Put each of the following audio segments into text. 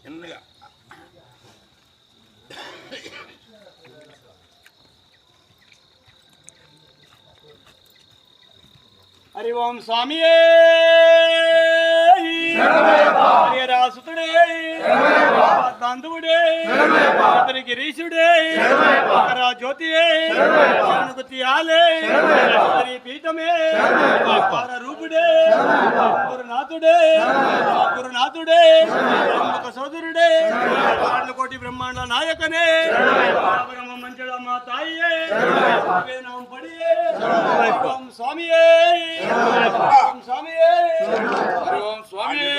ఎన్నగా హరి ఓం స్వామి రాసుతుడే దంతుడే గిరీశుడే జ్యోతియే తీయాలే పీఠమే రూపుడే గురునాథుడే గురునాథుడే సోదరుడే కోటి బ్రహ్మాండ నాయకనే బ్రహ్మ మంచళమ్మ తాయే పడియే ఓం స్వామియే ఓం స్వామియే ఓం స్వామియే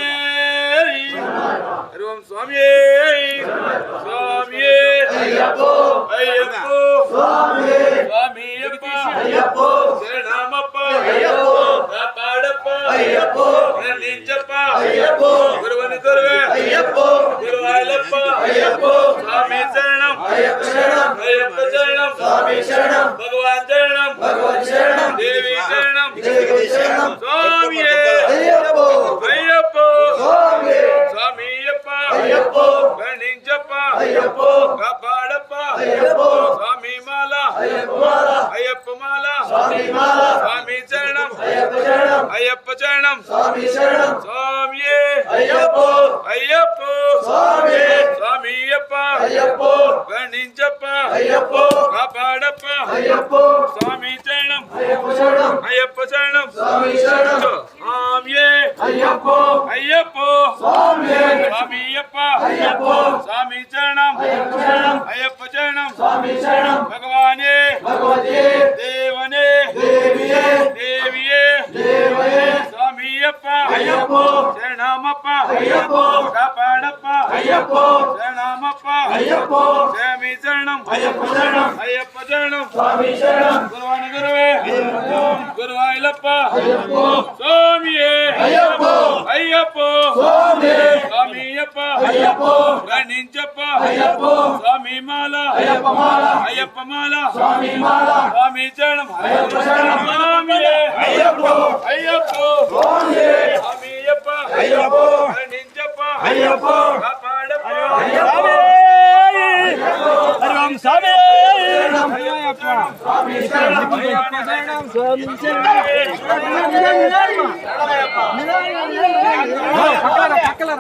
ఓం స్వామియే స్వామియే అయ్యప్పో అయ్యప్పో స్వామియే స్వామియప్ప అయ్యప్పో శరణమప్ప అయ్యప్పో కాపాడప్ప అయ్యప్పో నించప్ప అయ్యప్పో గురువని గురువే అయ్యప్పో గురువాయలప్ప అయ్యప్పో స్వామి శరణం అయ్యప్ప శరణం అయ్యప్ప శరణం స్వామి శరణం భగవాన్ శరణం భగవాన్ శరణం దేవి శరణం దేవి శరణం స్వామియే అయ్యప్పో అయ్యప్పో స్వామి స్వామియప్ప అయ్యప్పో నించప్ప అయ్యప్పో కాపాడప్ప అయ్యప్పో స్వామి మాల అయ్యప్ప మాల అయ్యప్ప మాల స్వామి మాల స్వామి శరణం అయ్యప్ప శరణం అయ్యప్ప శరణం స్వామి శరణం స్వామియే అయ్యప్పో అయ్యప్పో స్వామి స్వామియప్ప అయ్యప్పో గణించప్ప అయ్యప్పో కాపాడప్ప అయ్యప్పో స్వామి శరణం అయ్యప్ప శరణం అయ్యప్ప శరణం స్వామి శరణం స్వామియే అయ్యప్పో అయ్యప్పో స్వామి స్వామియప్ప అయ్యప్పో స్వామి శరణం అయ్యప్ప శరణం అయ్యప్ప శరణం స్వామి శరణం భగవానే భగవతే దేవనే దేవియే దేవియే దేవయే స్వామియప్ప అయ్యప్పో శరణమప్ప అయ్యప్పో కాపాడప్ప అయ్యప్పో శరణమప్ప అయ్యప్పో స్వామి శరణం అయ్యప్ప శరణం అయ్యప్ప శరణం స్వామి శరణం గురువాని గురువే గురువాయలప్ప అయ్యప్పో స్వామియే అయ్యప్పో అయ్యప్పో స్వామి స్వామియప్ప అయ్యప్పో గణించప్ప అయ్యప్పో స్వామి మాల అయ్యప్ప మాల అయ్యప్ప మాల స్వామి మాల స్వామి శరణం అయ్యప్ప శరణం స్వామియే అయ్యప్పో అయ్యప్పో స్వామి స్వామియప్ప అయ్యప్పో గణించప్ప అయ్యప్పో కాపాడప్ప అయ్యప్ప హరి ఓం స్వామి అయ్యప్ప స్వామి శరణం అయ్యప్ప శరణం స్వామి శరణం పక్కల